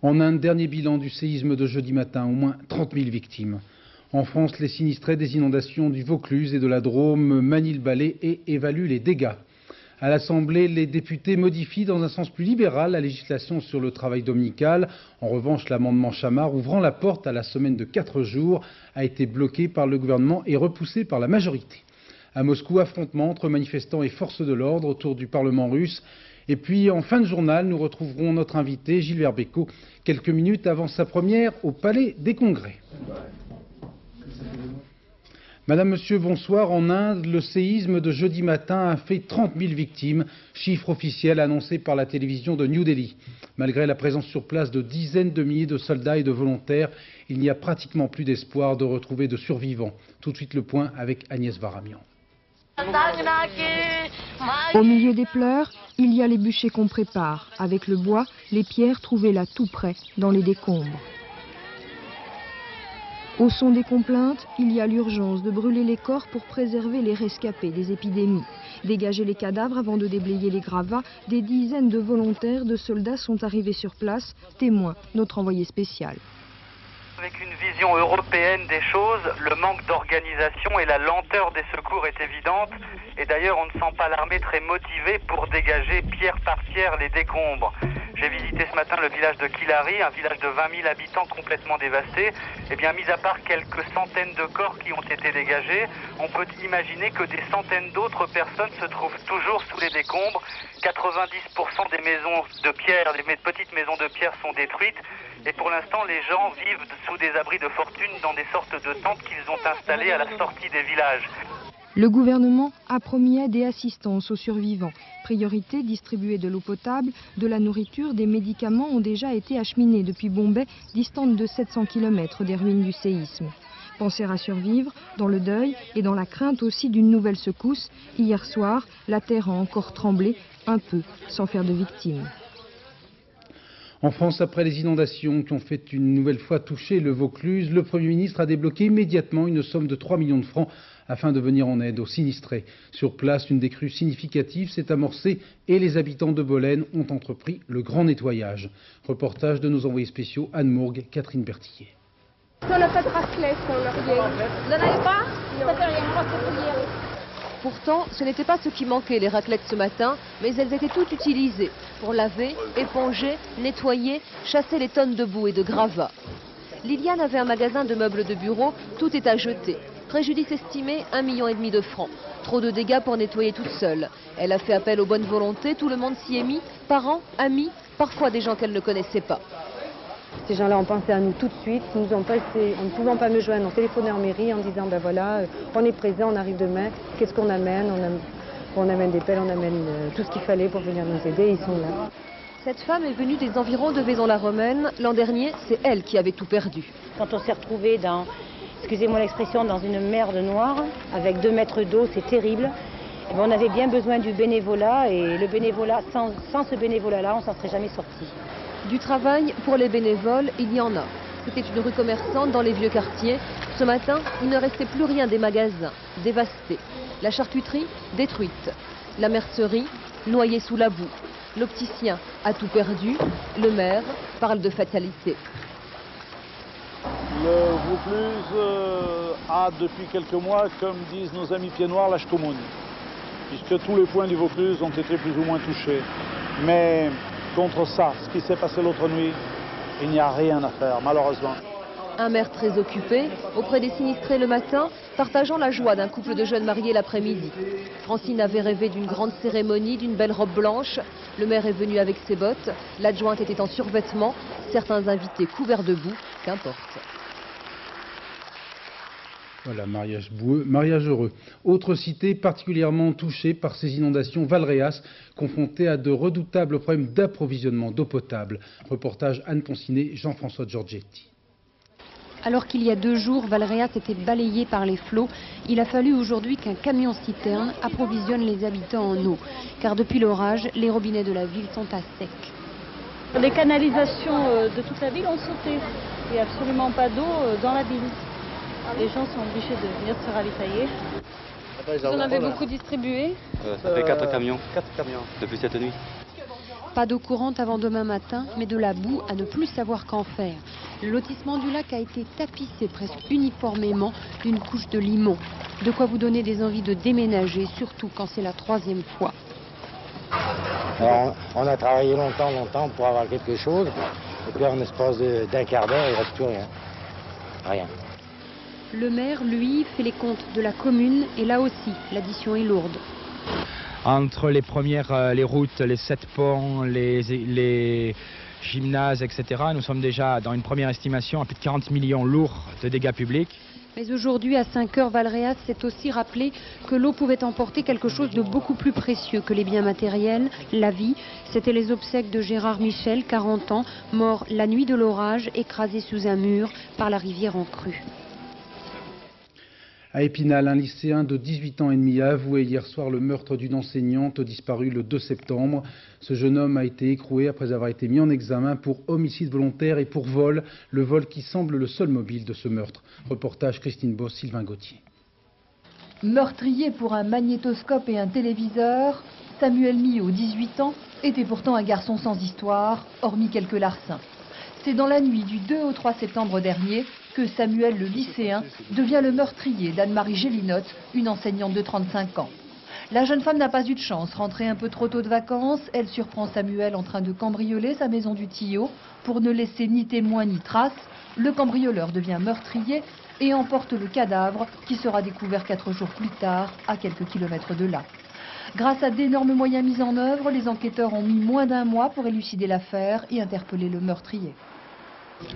En Inde, dernier bilan du séisme de jeudi matin, au moins 30 000 victimes. En France, les sinistrés des inondations du Vaucluse et de la Drôme manient le balai et évaluent les dégâts. À l'Assemblée, les députés modifient dans un sens plus libéral la législation sur le travail dominical. En revanche, l'amendement Chamard, ouvrant la porte à la semaine de 4 jours, a été bloqué par le gouvernement et repoussé par la majorité. À Moscou, affrontement entre manifestants et forces de l'ordre autour du Parlement russe. Et puis, en fin de journal, nous retrouverons notre invité, Gilbert Bécaud, quelques minutes avant sa première au Palais des Congrès. Madame, Monsieur, bonsoir. En Inde, le séisme de jeudi matin a fait 30 000 victimes, chiffre officiel annoncé par la télévision de New Delhi. Malgré la présence sur place de dizaines de milliers de soldats et de volontaires, il n'y a pratiquement plus d'espoir de retrouver de survivants. Tout de suite le point avec Agnès Varamian. Au milieu des pleurs, il y a les bûchers qu'on prépare, avec le bois, les pierres trouvées là tout près, dans les décombres. Au son des complaintes, il y a l'urgence de brûler les corps pour préserver les rescapés des épidémies. Dégager les cadavres avant de déblayer les gravats, des dizaines de volontaires, de soldats sont arrivés sur place, témoin notre envoyé spécial. Avec une vision européenne des choses, le manque d'organisation et la lenteur des secours est évidente. Et d'ailleurs, on ne sent pas l'armée très motivée pour dégager pierre par pierre les décombres. J'ai visité ce matin le village de Kilari, un village de 20 000 habitants complètement dévasté. Eh bien, mis à part quelques centaines de corps qui ont été dégagés, on peut imaginer que des centaines d'autres personnes se trouvent toujours sous les décombres. 90% des maisons de pierre, des petites maisons de pierre sont détruites. Et pour l'instant, les gens vivent sous des abris de fortune dans des sortes de tentes qu'ils ont installées à la sortie des villages. Le gouvernement a promis aide et assistance aux survivants. Priorité, distribuer de l'eau potable, de la nourriture, des médicaments ont déjà été acheminés depuis Bombay, distante de 700 km des ruines du séisme. Penser à survivre, dans le deuil et dans la crainte aussi d'une nouvelle secousse. Hier soir, la terre a encore tremblé, un peu, sans faire de victimes. En France, après les inondations qui ont fait une nouvelle fois toucher le Vaucluse, le Premier ministre a débloqué immédiatement une somme de 3 millions de francs afin de venir en aide aux sinistrés. Sur place, une décrue significative s'est amorcée et les habitants de Bolène ont entrepris le grand nettoyage. Reportage de nos envoyés spéciaux Anne Mourgue, Catherine Bertillet. On n'a pas de raclette en arrière. Vous n'en avez pas? Ça fait rien, moi c'est hier. Pourtant, ce n'était pas ce qui manquait, les raclettes ce matin, mais elles étaient toutes utilisées pour laver, éponger, nettoyer, chasser les tonnes de boue et de gravats. Liliane avait un magasin de meubles de bureau, tout est à jeter. Préjudice estimé 1,5 million de francs. Trop de dégâts pour nettoyer toute seule. Elle a fait appel aux bonnes volontés, tout le monde s'y est mis, parents, amis, parfois des gens qu'elle ne connaissait pas. Ces gens-là ont pensé à nous tout de suite, nous ont passé, en ne pouvant pas me joindre, ont téléphoné en mairie en disant ben voilà, on est présent, on arrive demain, qu'est-ce qu'on amène? On amène des pelles, on amène tout ce qu'il fallait pour venir nous aider, ils sont là. Cette femme est venue des environs de Vaison-la-Romaine. L'an dernier, c'est elle qui avait tout perdu. Quand on s'est retrouvé dans, excusez-moi l'expression, dans une mer de noire, avec 2 mètres d'eau, c'est terrible. Et bien, on avait bien besoin du bénévolat et le bénévolat, sans ce bénévolat-là, on ne s'en serait jamais sorti. Du travail pour les bénévoles, il y en a. C'était une rue commerçante dans les vieux quartiers. Ce matin, il ne restait plus rien des magasins, dévastés. La charcuterie, détruite. La mercerie, noyée sous la boue. L'opticien a tout perdu. Le maire parle de fatalité. Le Vaucluse a depuis quelques mois, comme disent nos amis pieds noirs, la ch'toumoune, puisque tous les points du Vaucluse ont été plus ou moins touchés. Mais contre ça, ce qui s'est passé l'autre nuit, il n'y a rien à faire, malheureusement. Un maire très occupé, auprès des sinistrés le matin, partageant la joie d'un couple de jeunes mariés l'après-midi. Francine avait rêvé d'une grande cérémonie, d'une belle robe blanche. Le maire est venu avec ses bottes, l'adjointe était en survêtement, certains invités couverts de boue, qu'importe. Voilà, mariage boueux, mariage heureux. Autre cité particulièrement touchée par ces inondations, Valréas, confrontée à de redoutables problèmes d'approvisionnement d'eau potable. Reportage Anne Poncinet, Jean-François Giorgetti. Alors qu'il y a 2 jours, Valréas était balayé par les flots, il a fallu aujourd'hui qu'un camion-citerne approvisionne les habitants en eau. Car depuis l'orage, les robinets de la ville sont à sec. Les canalisations de toute la ville ont sauté. Il n'y a absolument pas d'eau dans la ville. Les gens sont obligés de venir se ravitailler. Vous en avez beaucoup distribué? Ça fait 4 camions. 4 camions. Depuis cette nuit. Pas d'eau courante avant demain matin, mais de la boue à ne plus savoir qu'en faire. Le lotissement du lac a été tapissé presque uniformément d'une couche de limon. De quoi vous donner des envies de déménager, surtout quand c'est la 3e fois. Alors, on a travaillé longtemps pour avoir quelque chose. Et puis en espace d'un quart d'heure, il ne reste plus rien. Rien. Le maire, lui, fait les comptes de la commune et là aussi, l'addition est lourde. Entre les routes, les 7 ponts, les gymnases, etc., nous sommes déjà dans une première estimation à plus de 40 millions lourds de dégâts publics. Mais aujourd'hui, à 5 heures, Valréas s'est aussi rappelé que l'eau pouvait emporter quelque chose de beaucoup plus précieux que les biens matériels, la vie. C'était les obsèques de Gérard Michel, 40 ans, mort la nuit de l'orage, écrasé sous un mur par la rivière en crue. À Épinal, un lycéen de 18 ans et demi a avoué hier soir le meurtre d'une enseignante disparue le 2 septembre. Ce jeune homme a été écroué après avoir été mis en examen pour homicide volontaire et pour vol, le vol qui semble le seul mobile de ce meurtre. Reportage Christine Boss, Sylvain Gauthier. Meurtrier pour un magnétoscope et un téléviseur, Samuel Millot, 18 ans, était pourtant un garçon sans histoire, hormis quelques larcins. C'est dans la nuit du 2 au 3 septembre dernier que Samuel, le lycéen, devient le meurtrier d'Anne-Marie Gélinotte, une enseignante de 35 ans. La jeune femme n'a pas eu de chance. Rentrée un peu trop tôt de vacances, elle surprend Samuel en train de cambrioler sa maison du Tillot. Pour ne laisser ni témoin ni trace, le cambrioleur devient meurtrier et emporte le cadavre qui sera découvert 4 jours plus tard, à quelques kilomètres de là. Grâce à d'énormes moyens mis en œuvre, les enquêteurs ont mis moins d'1 mois pour élucider l'affaire et interpeller le meurtrier.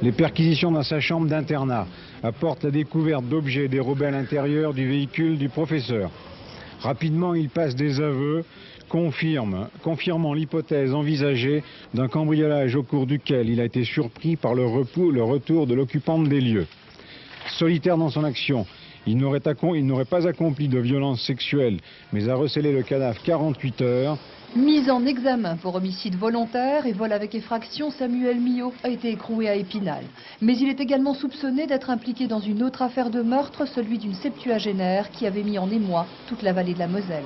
Les perquisitions dans sa chambre d'internat apportent la découverte d'objets dérobés à l'intérieur du véhicule du professeur. Rapidement, il passe des aveux, confirmant l'hypothèse envisagée d'un cambriolage au cours duquel il a été surpris par le retour de l'occupante des lieux. Solitaire dans son action, il n'aurait pas accompli de violence sexuelle, mais a recélé le cadavre 48 heures. Mis en examen pour homicide volontaire et vol avec effraction, Samuel Millot a été écroué à Épinal. Mais il est également soupçonné d'être impliqué dans une autre affaire de meurtre, celui d'une septuagénaire qui avait mis en émoi toute la vallée de la Moselle.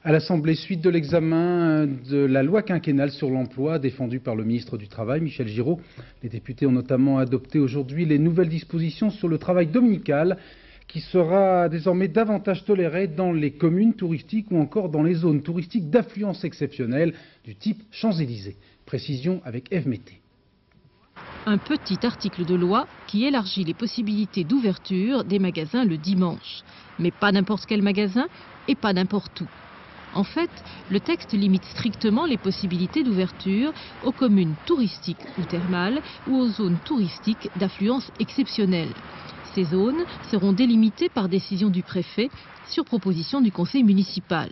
À l'Assemblée, suite de l'examen de la loi quinquennale sur l'emploi défendue par le ministre du Travail, Michel Giraud, les députés ont notamment adopté aujourd'hui les nouvelles dispositions sur le travail dominical qui sera désormais davantage toléré dans les communes touristiques ou encore dans les zones touristiques d'affluence exceptionnelle du type Champs-Élysées. Précision avec Ève Mété. Un petit article de loi qui élargit les possibilités d'ouverture des magasins le dimanche. Mais pas n'importe quel magasin et pas n'importe où. En fait, le texte limite strictement les possibilités d'ouverture aux communes touristiques ou thermales ou aux zones touristiques d'affluence exceptionnelle. Ces zones seront délimitées par décision du préfet sur proposition du conseil municipal.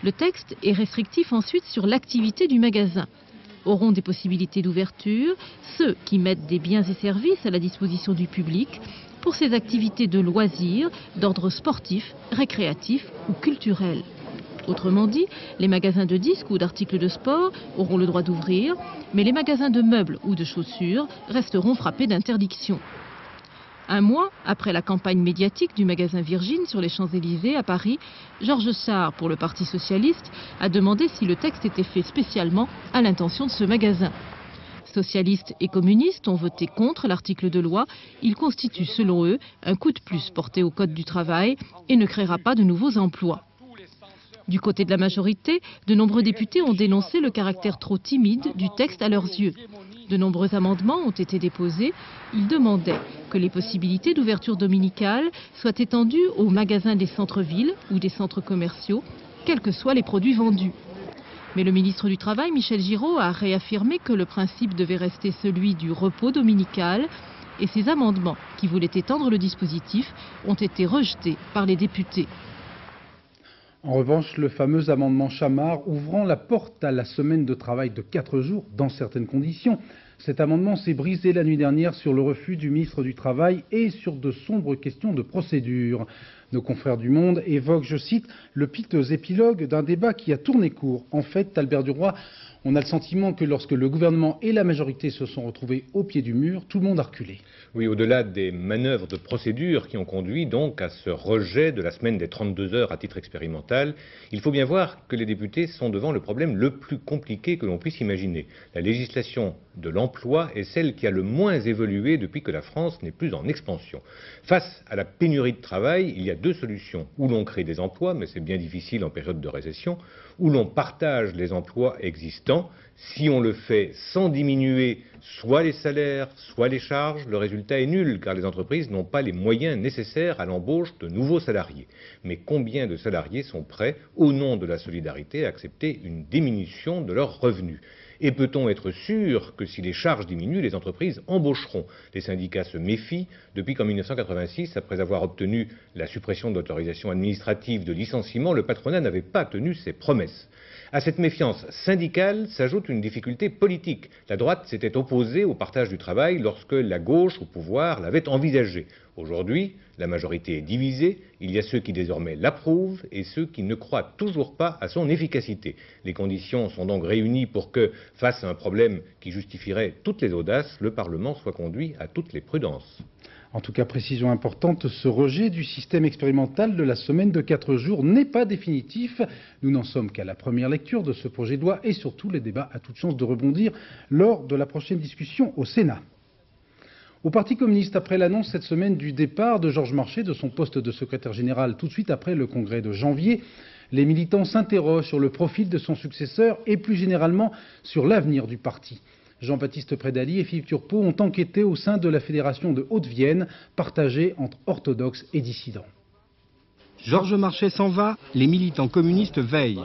Le texte est restrictif ensuite sur l'activité du magasin. Auront des possibilités d'ouverture ceux qui mettent des biens et services à la disposition du public pour ses activités de loisirs d'ordre sportif, récréatif ou culturel. Autrement dit, les magasins de disques ou d'articles de sport auront le droit d'ouvrir, mais les magasins de meubles ou de chaussures resteront frappés d'interdiction. Un mois après la campagne médiatique du magasin Virgin sur les Champs-Élysées à Paris, Georges Sarr, pour le Parti socialiste, a demandé si le texte était fait spécialement à l'intention de ce magasin. Socialistes et communistes ont voté contre l'article de loi. Il constitue, selon eux, un coup de plus porté au Code du travail et ne créera pas de nouveaux emplois. Du côté de la majorité, de nombreux députés ont dénoncé le caractère trop timide du texte à leurs yeux. De nombreux amendements ont été déposés. Ils demandaient que les possibilités d'ouverture dominicale soient étendues aux magasins des centres-villes ou des centres commerciaux, quels que soient les produits vendus. Mais le ministre du Travail, Michel Giraud, a réaffirmé que le principe devait rester celui du repos dominical et ces amendements qui voulaient étendre le dispositif ont été rejetés par les députés. En revanche, le fameux amendement Chamard ouvrant la porte à la semaine de travail de 4 jours dans certaines conditions. Cet amendement s'est brisé la nuit dernière sur le refus du ministre du Travail et sur de sombres questions de procédure. Nos confrères du Monde évoquent, je cite, le piteux épilogue d'un débat qui a tourné court. En fait, Albert Duroy, on a le sentiment que lorsque le gouvernement et la majorité se sont retrouvés au pied du mur, tout le monde a reculé. Oui, au-delà des manœuvres de procédure qui ont conduit donc à ce rejet de la semaine des 32 heures à titre expérimental, il faut bien voir que les députés sont devant le problème le plus compliqué que l'on puisse imaginer. La législation de l'emploi est celle qui a le moins évolué depuis que la France n'est plus en expansion. Face à la pénurie de travail, il y a deux solutions. Ou l'on crée des emplois, mais c'est bien difficile en période de récession, ou l'on partage les emplois existants. Si on le fait sans diminuer soit les salaires, soit les charges, le résultat est nul, car les entreprises n'ont pas les moyens nécessaires à l'embauche de nouveaux salariés. Mais combien de salariés sont prêts, au nom de la solidarité, à accepter une diminution de leurs revenus ? Et peut-on être sûr que si les charges diminuent, les entreprises embaucheront? Les syndicats se méfient depuis qu'en 1986, après avoir obtenu la suppression de l'autorisation administrative de licenciement, le patronat n'avait pas tenu ses promesses. À cette méfiance syndicale s'ajoute une difficulté politique. La droite s'était opposée au partage du travail lorsque la gauche au pouvoir l'avait envisagé. Aujourd'hui, la majorité est divisée, il y a ceux qui désormais l'approuvent et ceux qui ne croient toujours pas à son efficacité. Les conditions sont donc réunies pour que, face à un problème qui justifierait toutes les audaces, le Parlement soit conduit à toutes les prudences. En tout cas, précision importante, ce rejet du système expérimental de la semaine de 4 jours n'est pas définitif. Nous n'en sommes qu'à la première lecture de ce projet de loi et surtout les débats a toute chance de rebondir lors de la prochaine discussion au Sénat. Au Parti communiste, après l'annonce cette semaine du départ de Georges Marchais de son poste de secrétaire général tout de suite après le congrès de janvier, les militants s'interrogent sur le profil de son successeur et plus généralement sur l'avenir du parti. Jean-Baptiste Prédali et Philippe Turpot ont enquêté au sein de la Fédération de Haute-Vienne, partagée entre orthodoxes et dissidents. Georges Marchais s'en va, les militants communistes veillent.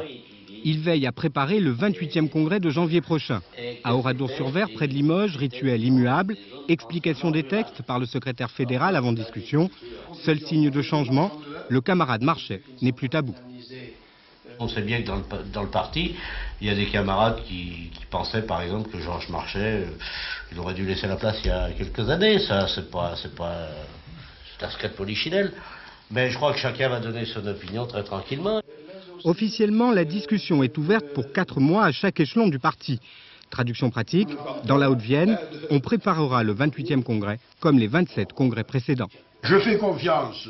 Ils veillent à préparer le 28e congrès de janvier prochain. À Oradour-sur-Ver, près de Limoges, rituel immuable, explication des textes par le secrétaire fédéral avant discussion. Seul signe de changement, le camarade Marchais n'est plus tabou. On sait bien que dans le parti, il y a des camarades qui pensaient par exemple que Georges Marchais, il aurait dû laisser la place il y a quelques années. Ça, c'est un secret de polichinelle. Mais je crois que chacun va donner son opinion très tranquillement. Officiellement, la discussion est ouverte pour 4 mois à chaque échelon du parti. Traduction pratique, dans la Haute-Vienne, on préparera le 28e congrès comme les 27 congrès précédents. Je fais confiance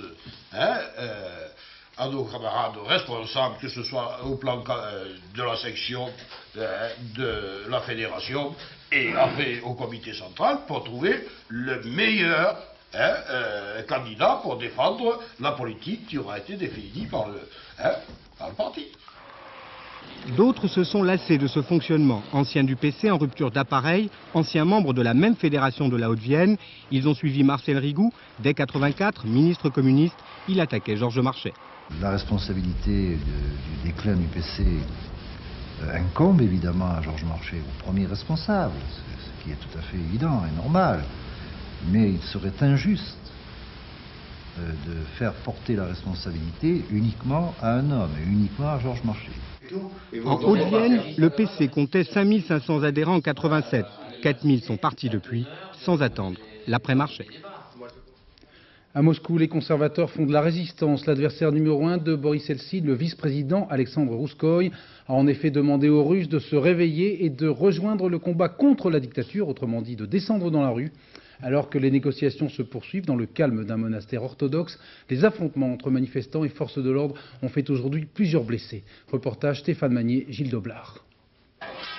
à nos camarades responsables, que ce soit au plan de la section, de la fédération et après au comité central pour trouver le meilleur candidat pour défendre la politique qui aura été définie par le parti. D'autres se sont lassés de ce fonctionnement. Anciens du PC en rupture d'appareil, anciens membres de la même fédération de la Haute-Vienne, ils ont suivi Marcel Rigoux. Dès 84, ministre communiste, il attaquait Georges Marchais. La responsabilité du déclin du PC incombe évidemment à Georges Marchais, au premier responsable, ce qui est tout à fait évident et normal. Mais il serait injuste de faire porter la responsabilité uniquement à un homme, et uniquement à Georges Marchais. En Haute-Vienne, le PC comptait 5500 adhérents en 87. 4000 sont partis depuis, sans attendre l'après-Marchais. À Moscou, les conservateurs font de la résistance. L'adversaire numéro 1 de Boris Eltsine, le vice-président Alexandre Rouskoï, a en effet demandé aux Russes de se réveiller et de rejoindre le combat contre la dictature, autrement dit de descendre dans la rue. Alors que les négociations se poursuivent dans le calme d'un monastère orthodoxe, les affrontements entre manifestants et forces de l'ordre ont fait aujourd'hui plusieurs blessés. Reportage Stéphane Magnier, Gilles Doblard.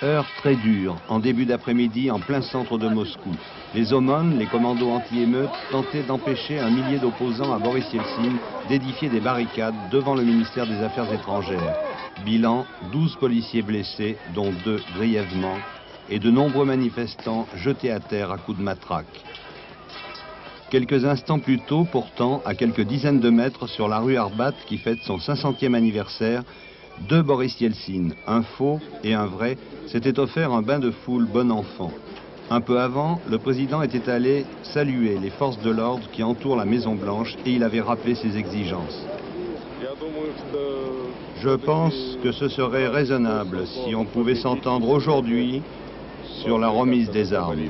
Heure très dure, en début d'après-midi, en plein centre de Moscou. Les aumônes, les commandos anti-émeutes, tentaient d'empêcher un millier d'opposants à Boris Yeltsin d'édifier des barricades devant le ministère des Affaires étrangères. Bilan, 12 policiers blessés, dont 2 grièvement, et de nombreux manifestants jetés à terre à coups de matraque. Quelques instants plus tôt, pourtant, à quelques dizaines de mètres sur la rue Arbat qui fête son 500e anniversaire, 2 Boris Yeltsin, un faux et un vrai, s'étaient offert un bain de foule bon enfant. Un peu avant, le président était allé saluer les forces de l'ordre qui entourent la Maison-Blanche et il avait rappelé ses exigences. Je pense que ce serait raisonnable si on pouvait s'entendre aujourd'hui sur la remise des armes.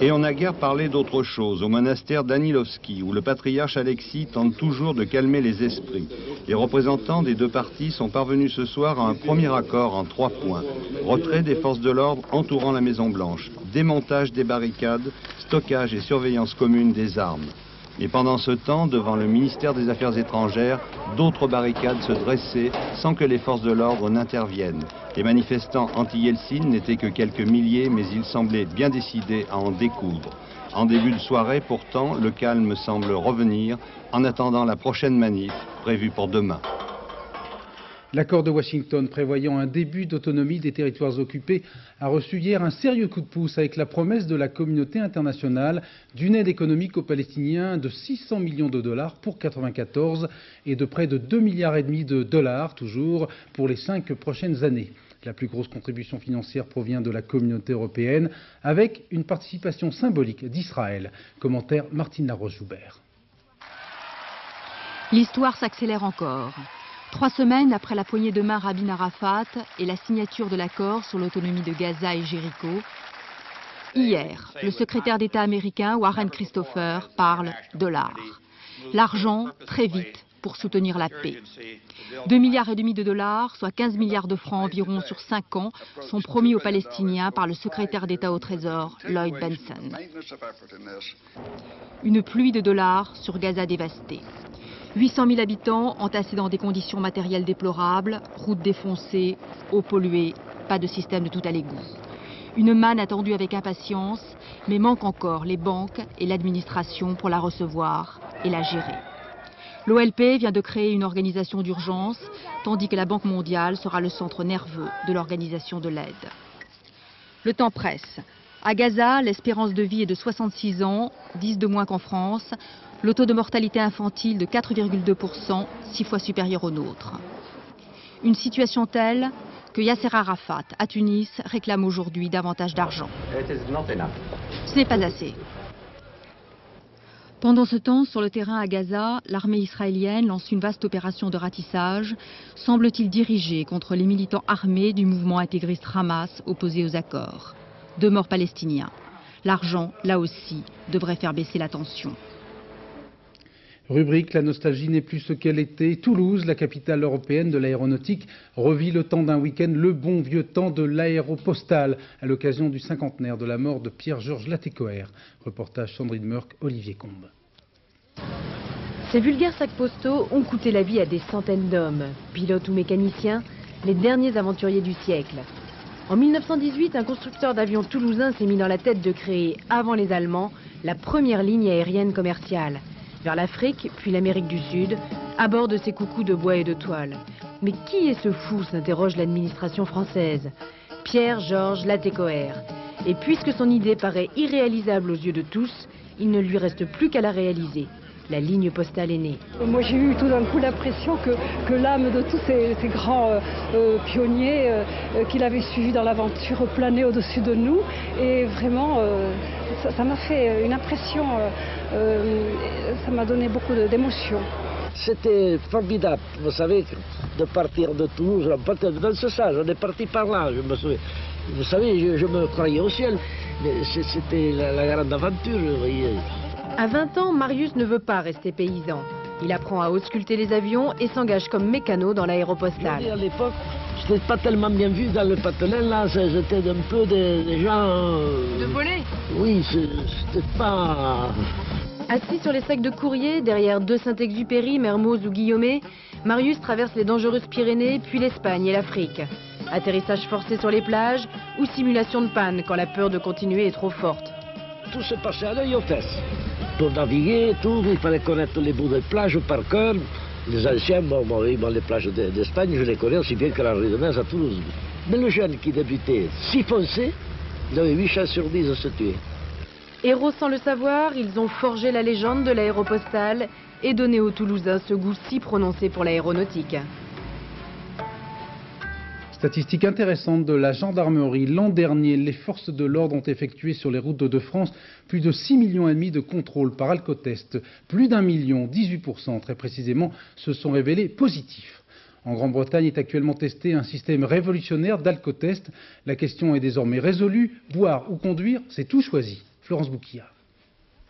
Et on n'a guère parlé d'autre chose au monastère d'Anilovski, où le patriarche Alexis tente toujours de calmer les esprits. Les représentants des deux parties sont parvenus ce soir à un premier accord en 3 points. Retrait des forces de l'ordre entourant la Maison-Blanche, démontage des barricades, stockage et surveillance commune des armes. Et pendant ce temps, devant le ministère des Affaires étrangères, d'autres barricades se dressaient sans que les forces de l'ordre n'interviennent. Les manifestants anti-Yeltsin n'étaient que quelques milliers, mais ils semblaient bien décidés à en découdre. En début de soirée, pourtant, le calme semble revenir en attendant la prochaine manif prévue pour demain. L'accord de Washington prévoyant un début d'autonomie des territoires occupés a reçu hier un sérieux coup de pouce avec la promesse de la communauté internationale d'une aide économique aux Palestiniens de 600 millions de dollars pour 1994 et de près de 2,5 milliards de dollars toujours pour les 5 prochaines années. La plus grosse contribution financière provient de la communauté européenne avec une participation symbolique d'Israël. Commentaire Martine Laroche-Joubert. L'histoire s'accélère encore. 3 semaines après la poignée de main Rabin Arafat et la signature de l'accord sur l'autonomie de Gaza et Jéricho, hier, le secrétaire d'État américain Warren Christopher parle de l'art. L'argent, très vite, pour soutenir la paix. 2,5 milliards de dollars, soit 15 milliards de francs environ sur 5 ans, sont promis aux Palestiniens par le secrétaire d'État au Trésor, Lloyd Bentsen. Une pluie de dollars sur Gaza dévastée. 800 000 habitants entassés dans des conditions matérielles déplorables, routes défoncées, eau polluée, pas de système de tout à l'égout. Une manne attendue avec impatience, mais manque encore les banques et l'administration pour la recevoir et la gérer. L'OLP vient de créer une organisation d'urgence, tandis que la Banque mondiale sera le centre nerveux de l'organisation de l'aide. Le temps presse. À Gaza, l'espérance de vie est de 66 ans, 10 de moins qu'en France. Le taux de mortalité infantile de 4,2%, 6 fois supérieur au nôtre. Une situation telle que Yasser Arafat, à Tunis, réclame aujourd'hui davantage d'argent. Ce n'est pas assez. Pendant ce temps, sur le terrain à Gaza, l'armée israélienne lance une vaste opération de ratissage, semble-t-il dirigée contre les militants armés du mouvement intégriste Hamas opposé aux accords. 2 morts palestiniens. L'argent, là aussi, devrait faire baisser la tension. Rubrique, la nostalgie n'est plus ce qu'elle était. Toulouse, la capitale européenne de l'aéronautique, revit le temps d'un week-end, le bon vieux temps de l'aéropostale, à l'occasion du 50aire de la mort de Pierre-Georges Latécoère. Reportage Sandrine Meurck, Olivier Combe. Ces vulgaires sacs postaux ont coûté la vie à des centaines d'hommes, pilotes ou mécaniciens, les derniers aventuriers du siècle. En 1918, un constructeur d'avions toulousain s'est mis dans la tête de créer, avant les Allemands, la première ligne aérienne commerciale. Vers l'Afrique, puis l'Amérique du Sud, à bord de ces coucous de bois et de toile. Mais qui est ce fou, s'interroge l'administration française. Pierre-Georges Latécoère. Et puisque son idée paraît irréalisable aux yeux de tous, il ne lui reste plus qu'à la réaliser. La ligne postale est née. Moi j'ai eu tout d'un coup l'impression que l'âme de tous ces grands pionniers qu'il avait suivis dans l'aventure planait au-dessus de nous. Et vraiment, ça m'a fait une impression, ça m'a donné beaucoup d'émotion. C'était formidable, vous savez, de partir de Toulouse, dans ce sens, on est parti par là, je me souviens. Vous savez, je me croyais au ciel, mais c'était la grande aventure, vous voyez. À 20 ans, Marius ne veut pas rester paysan. Il apprend à ausculter les avions et s'engage comme mécano dans l'aéropostale. À l'époque, je n'étais pas tellement bien vu dans le patelin, là, c'était un peu des gens... De voler? Oui, c'était pas... Assis sur les sacs de courrier, derrière 2 Saint-Exupéry, Mermoz ou Guillaumet, Marius traverse les dangereuses Pyrénées, puis l'Espagne et l'Afrique. Atterrissage forcé sur les plages ou simulation de panne quand la peur de continuer est trop forte. Tout se passait à l'œil aux fesses. Pour naviguer, tout, il fallait connaître les bouts de plage par cœur. Les anciens, les plages d'Espagne, je les connais aussi bien que la rue de Metz à Toulouse. Mais le jeune qui débutait, si foncé, il avait 8 chances sur 10 de se tuer. Héros sans le savoir, ils ont forgé la légende de l'aéropostale et donné aux Toulousains ce goût si prononcé pour l'aéronautique. Statistique intéressante de la gendarmerie. L'an dernier, les forces de l'ordre ont effectué sur les routes de France plus de 6,5 millions de contrôles par alcotest. Plus d'1 million, 18% très précisément, se sont révélés positifs. En Grande-Bretagne est actuellement testé un système révolutionnaire d'alcotest. La question est désormais résolue. Boire ou conduire, c'est tout choisi. Florence Bouquillard.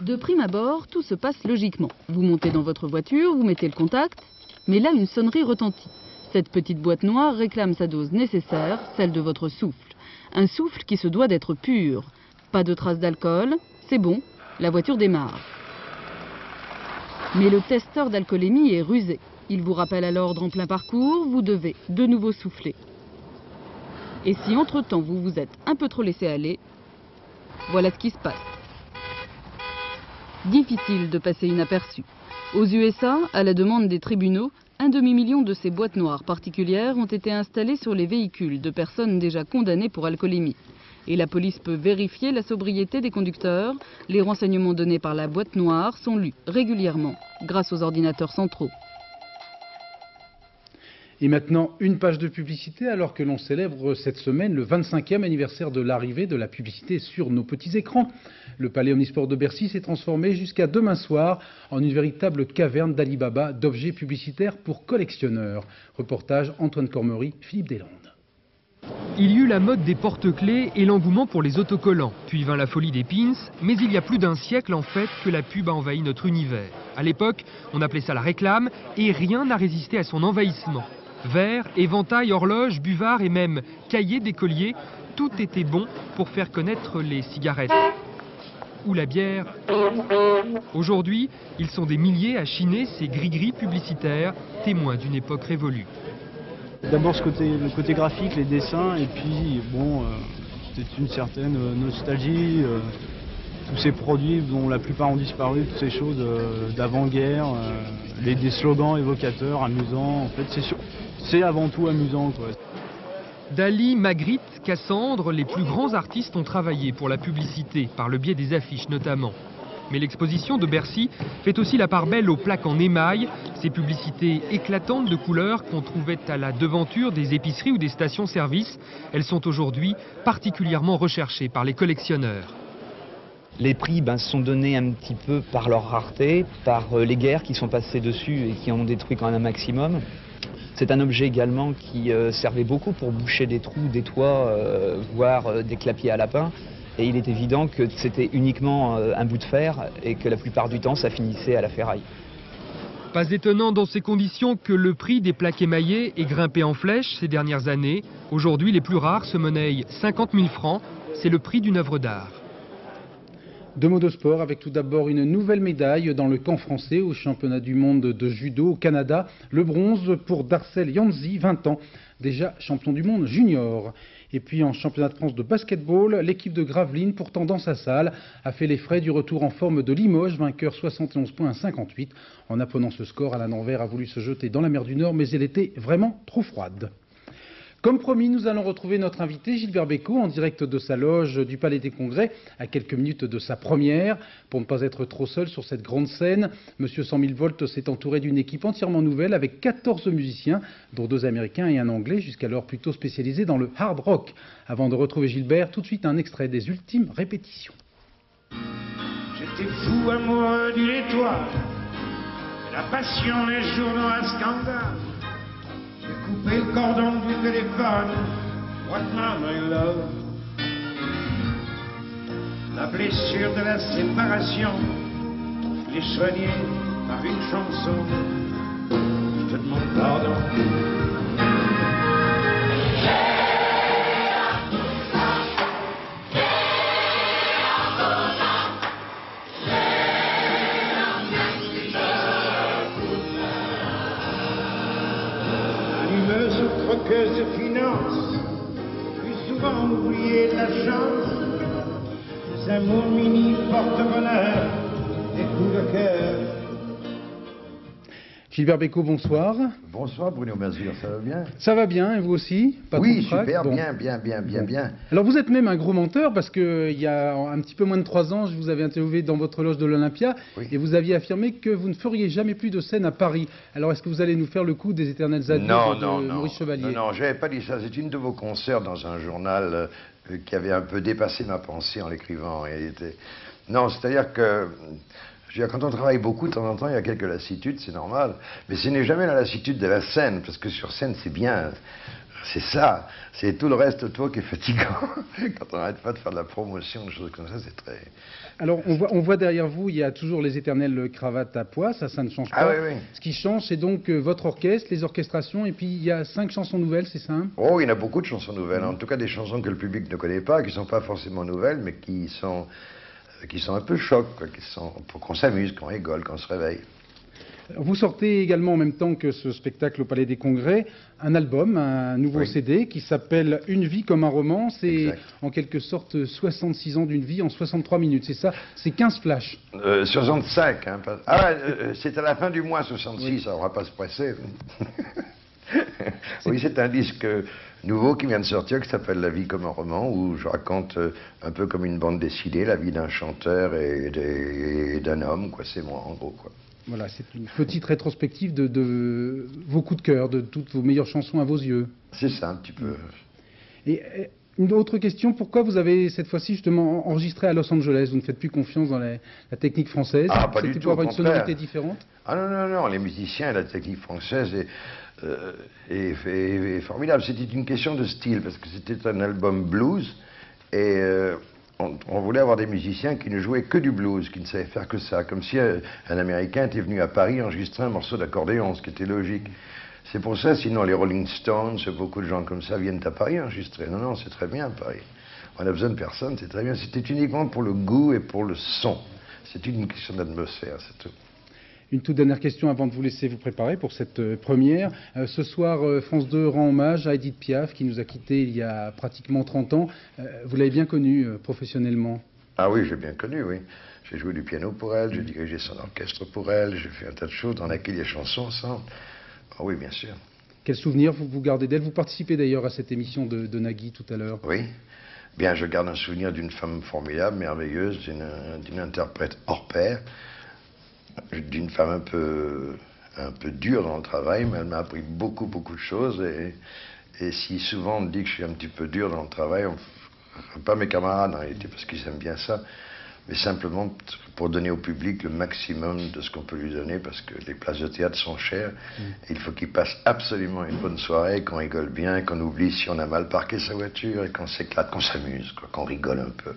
De prime abord, tout se passe logiquement. Vous montez dans votre voiture, vous mettez le contact, mais là une sonnerie retentit. Cette petite boîte noire réclame sa dose nécessaire, celle de votre souffle. Un souffle qui se doit d'être pur. Pas de traces d'alcool, c'est bon, la voiture démarre. Mais le testeur d'alcoolémie est rusé. Il vous rappelle à l'ordre en plein parcours, vous devez de nouveau souffler. Et si entre-temps vous vous êtes un peu trop laissé aller, voilà ce qui se passe. Difficile de passer inaperçu. Aux USA, à la demande des tribunaux, 1 demi-million de ces boîtes noires particulières ont été installées sur les véhicules de personnes déjà condamnées pour alcoolémie. Et la police peut vérifier la sobriété des conducteurs. Les renseignements donnés par la boîte noire sont lus régulièrement grâce aux ordinateurs centraux. Et maintenant, une page de publicité alors que l'on célèbre cette semaine le 25e anniversaire de l'arrivée de la publicité sur nos petits écrans. Le Palais Omnisport de Bercy s'est transformé jusqu'à demain soir en une véritable caverne d'Ali Baba d'objets publicitaires pour collectionneurs. Reportage Antoine Cormery, Philippe Deslandes. Il y eut la mode des porte-clés et l'engouement pour les autocollants. Puis vint la folie des pins, mais il y a plus d'un siècle en fait que la pub a envahi notre univers. À l'époque, on appelait ça la réclame et rien n'a résisté à son envahissement. Verres, éventails, horloges, buvards et même cahiers d'écoliers, tout était bon pour faire connaître les cigarettes ou la bière. Aujourd'hui, ils sont des milliers à chiner ces gris-gris publicitaires, témoins d'une époque révolue. D'abord le côté graphique, les dessins, et puis bon, c'est une certaine nostalgie. Tous ces produits dont la plupart ont disparu, toutes ces choses d'avant-guerre, des slogans évocateurs, amusants. En fait, c'est avant tout amusant, quoi. Dali, Magritte, Cassandre, les plus grands artistes ont travaillé pour la publicité, par le biais des affiches notamment. Mais l'exposition de Bercy fait aussi la part belle aux plaques en émail, ces publicités éclatantes de couleurs qu'on trouvait à la devanture des épiceries ou des stations-service. Elles sont aujourd'hui particulièrement recherchées par les collectionneurs. Les prix sont donnés un petit peu par leur rareté, par les guerres qui sont passées dessus et qui en ont détruit quand même un maximum. C'est un objet également qui servait beaucoup pour boucher des trous, des toits, voire des clapiers à lapin. Et il est évident que c'était uniquement un bout de fer et que la plupart du temps ça finissait à la ferraille. Pas étonnant dans ces conditions que le prix des plaques émaillées ait grimpé en flèche ces dernières années. Aujourd'hui, les plus rares se monnaient 50 000 francs. C'est le prix d'une œuvre d'art. Deux mots de sport avec tout d'abord une nouvelle médaille dans le camp français au championnat du monde de judo au Canada. Le bronze pour Darcel Yanzi, 20 ans, déjà champion du monde junior. Et puis en championnat de France de basketball, l'équipe de Gravelines, pourtant dans sa salle, a fait les frais du retour en forme de Limoges, vainqueur 71 points à 58. En apprenant ce score, Alain Anvers a voulu se jeter dans la mer du Nord, mais elle était vraiment trop froide. Comme promis, nous allons retrouver notre invité Gilbert Bécaud en direct de sa loge du Palais des Congrès, à quelques minutes de sa première. Pour ne pas être trop seul sur cette grande scène, Monsieur 100 000 volts s'est entouré d'une équipe entièrement nouvelle avec 14 musiciens, dont 2 Américains et un Anglais, jusqu'alors plutôt spécialisés dans le hard rock. Avant de retrouver Gilbert, tout de suite un extrait des ultimes répétitions. J'étais fou amoureux d'une étoile, la passion des journaux à scandale. J'ai coupé le cordon du téléphone, what now my love? La blessure de la séparation, je l'ai soignée par une chanson. Je te demande pardon. Croqueuse de finance, plus souvent oublié de la chance, des amours mini porte-bonheur, des coups de cœur. Gilbert Bécaud, bonsoir. Bonsoir Bruno Mazur, ça va bien? Ça va bien, et vous aussi? Pas oui, super, bon. bien. Alors vous êtes même un gros menteur, parce qu'il y a un petit peu moins de 3 ans, je vous avais interviewé dans votre loge de l'Olympia, et vous aviez affirmé que vous ne feriez jamais plus de scène à Paris. Alors est-ce que vous allez nous faire le coup des éternels adieux de Maurice Chevalier? Non, je n'avais pas dit ça. C'est une de vos consoeurs dans un journal qui avait un peu dépassé ma pensée en l'écrivant en réalité. Non, c'est-à-dire que Je veux dire, quand on travaille beaucoup, de temps en temps, il y a quelques lassitudes, c'est normal. Mais ce n'est jamais la lassitude de la scène, parce que sur scène, c'est bien. C'est ça. C'est tout le reste de toi qui est fatigant. Quand on n'arrête pas de faire de la promotion, des choses comme ça, c'est très... Alors, on voit derrière vous, il y a toujours les éternelles cravates à pois, ça ne change pas. Ah oui, oui. Ce qui change, c'est donc votre orchestre, les orchestrations, et puis il y a 5 chansons nouvelles, c'est ça, hein? Oh, il y en a beaucoup de chansons nouvelles. En tout cas, des chansons que le public ne connaît pas, qui ne sont pas forcément nouvelles, mais qui sont un peu choc, quoi, pour qu'on s'amuse, qu'on rigole, qu'on se réveille. Vous sortez également en même temps que ce spectacle au Palais des Congrès un album, un nouveau CD qui s'appelle Une vie comme un roman. C'est en quelque sorte 66 ans d'une vie en 63 minutes, c'est ça? C'est 15 flashs. 65, hein. C'est à la fin du mois 66, oui. On ne va pas se presser. Oui, c'est un disque nouveau qui vient de sortir, qui s'appelle La vie comme un roman, où je raconte un peu comme une bande dessinée, la vie d'un chanteur et d'un homme, quoi. C'est moi, en gros, quoi. Voilà, c'est une petite rétrospective de vos coups de cœur, de toutes vos meilleures chansons à vos yeux. C'est ça, un petit peu. Et une autre question, pourquoi vous avez cette fois-ci justement enregistré à Los Angeles? Vous ne faites plus confiance dans la technique française? Ah, pas du tout. C'était pour avoir une sonorité différente? Ah non, non, non, les musiciens et la technique française est formidable. C'était une question de style, parce que c'était un album blues, et on voulait avoir des musiciens qui ne jouaient que du blues, qui ne savaient faire que ça, comme si un Américain était venu à Paris enregistrer un morceau d'accordéon, ce qui était logique. C'est pour ça, sinon les Rolling Stones, beaucoup de gens comme ça viennent à Paris enregistrer. Non, non, c'est très bien Paris. On a besoin de personne, c'est très bien. C'était uniquement pour le goût et pour le son. C'est une question d'atmosphère, c'est tout. Une toute dernière question avant de vous laisser vous préparer pour cette première. Ce soir, France 2 rend hommage à Edith Piaf, qui nous a quittés il y a pratiquement 30 ans. Vous l'avez bien connue professionnellement? Ah oui, j'ai bien connu, oui. J'ai joué du piano pour elle, j'ai dirigé son orchestre pour elle, j'ai fait un tas de choses dans lesquelles les chansons ensemble. Ah oui, bien sûr. Quel souvenir vous gardez d'elle? Vous participez d'ailleurs à cette émission de Nagui tout à l'heure. Oui. Bien, je garde un souvenir d'une femme formidable, merveilleuse, d'une interprète hors pair, d'une femme un peu dure dans le travail, mais elle m'a appris beaucoup, beaucoup de choses. Et si souvent on me dit que je suis un petit peu dur dans le travail, pas mes camarades en réalité, parce qu'ils aiment bien ça, mais simplement pour donner au public le maximum de ce qu'on peut lui donner, parce que les places de théâtre sont chères. Il faut qu'il passe absolument une bonne soirée, qu'on rigole bien, qu'on oublie si on a mal parqué sa voiture, et qu'on s'éclate, qu'on s'amuse, qu'on rigole un peu.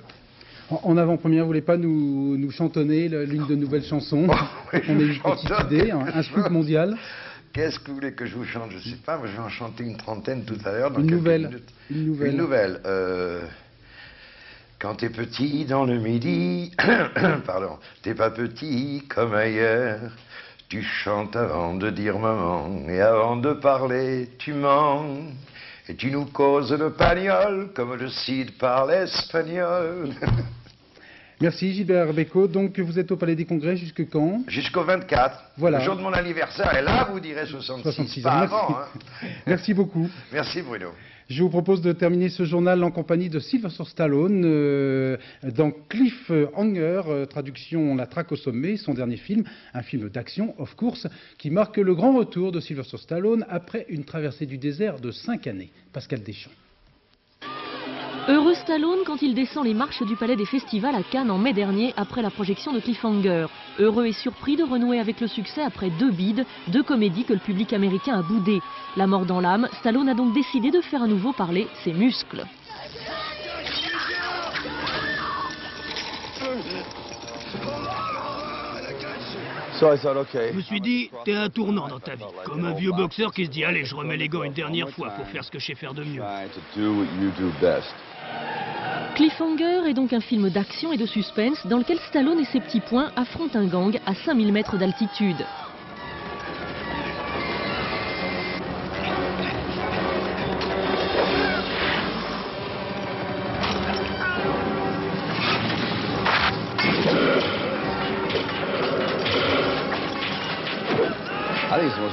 En avant-première, vous voulez pas nous chantonner l'une de nouvelles chansons? Oui, on a une petite idée, un scoop mondial. Qu'est-ce que vous voulez que je vous chante? Je sais pas, mais je vais en chanter une trentaine tout à l'heure. Une nouvelle. Une nouvelle. Quand t'es petit dans le midi, pardon, t'es pas petit comme ailleurs. Tu chantes avant de dire maman, et avant de parler, tu mens. Et tu nous causes le pagnol, comme le Cid parle espagnol. Merci Gilbert Bécaud. Donc vous êtes au Palais des Congrès jusque quand? Jusqu'au 24. Voilà. Le jour de mon anniversaire, et là vous direz 66 ans. Pas Merci. avant, hein. Merci beaucoup. Merci Bruno. Je vous propose de terminer ce journal en compagnie de Sylvester Stallone dans Cliffhanger, traduction La traque au sommet, son dernier film, un film d'action, of course, qui marque le grand retour de Sylvester Stallone après une traversée du désert de 5 années. Pascal Deschamps. Heureux Stallone quand il descend les marches du Palais des Festivals à Cannes en mai dernier après la projection de Cliffhanger. Heureux et surpris de renouer avec le succès après 2 bides, 2 comédies que le public américain a boudées. La mort dans l'âme, Stallone a donc décidé de faire à nouveau parler ses muscles. Je me suis dit, t'es un tournant dans ta vie. Comme un vieux boxeur qui se dit, allez, je remets les gants une dernière fois pour faire ce que je sais faire de mieux. Cliffhanger est donc un film d'action et de suspense dans lequel Stallone et ses petits poings affrontent un gang à 5000 mètres d'altitude.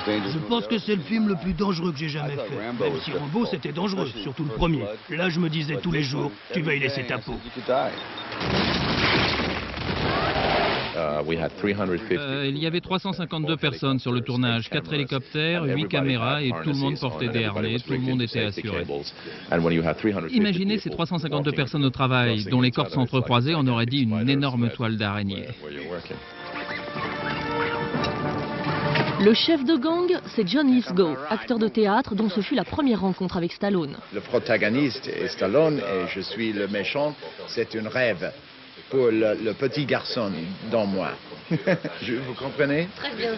Je pense que c'est le film le plus dangereux que j'ai jamais fait. Même si Rambo c'était dangereux, surtout le premier. Là je me disais tous les jours, tu vas y laisser ta peau. Il y avait 352 personnes sur le tournage, 4 hélicoptères, 8 caméras et tout le monde portait des harnais, tout le monde était assuré. Imaginez ces 352 personnes au travail, dont les corps s'entrecroisaient, on aurait dit une énorme toile d'araignée. Le chef de gang, c'est John Lithgow, acteur de théâtre dont ce fut la première rencontre avec Stallone. Le protagoniste est Stallone et je suis le méchant. C'est un rêve pour le petit garçon dans moi. Vous comprenez? Très bien.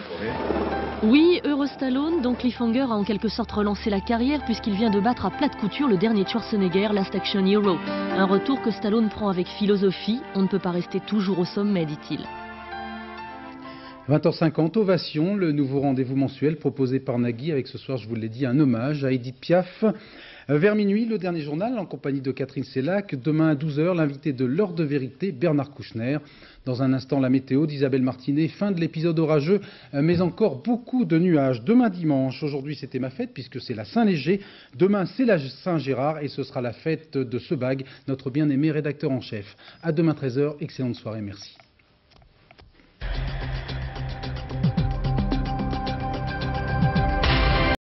Oui, heureux Stallone, dont Cliffhanger a en quelque sorte relancé la carrière puisqu'il vient de battre à plate couture le dernier Schwarzenegger, Last Action Hero. Un retour que Stallone prend avec philosophie. On ne peut pas rester toujours au sommet, dit-il. 20h50, Ovation, le nouveau rendez-vous mensuel proposé par Nagui avec ce soir, je vous l'ai dit, un hommage à Edith Piaf. Vers minuit, le dernier journal en compagnie de Catherine Sellac. Demain à 12h, l'invité de l'heure de vérité, Bernard Kouchner. Dans un instant, la météo d'Isabelle Martinet. Fin de l'épisode orageux, mais encore beaucoup de nuages. Demain dimanche, aujourd'hui c'était ma fête puisque c'est la Saint-Léger. Demain c'est la Saint-Gérard et ce sera la fête de Sebag, notre bien-aimé rédacteur en chef. À demain 13h, excellente soirée, merci.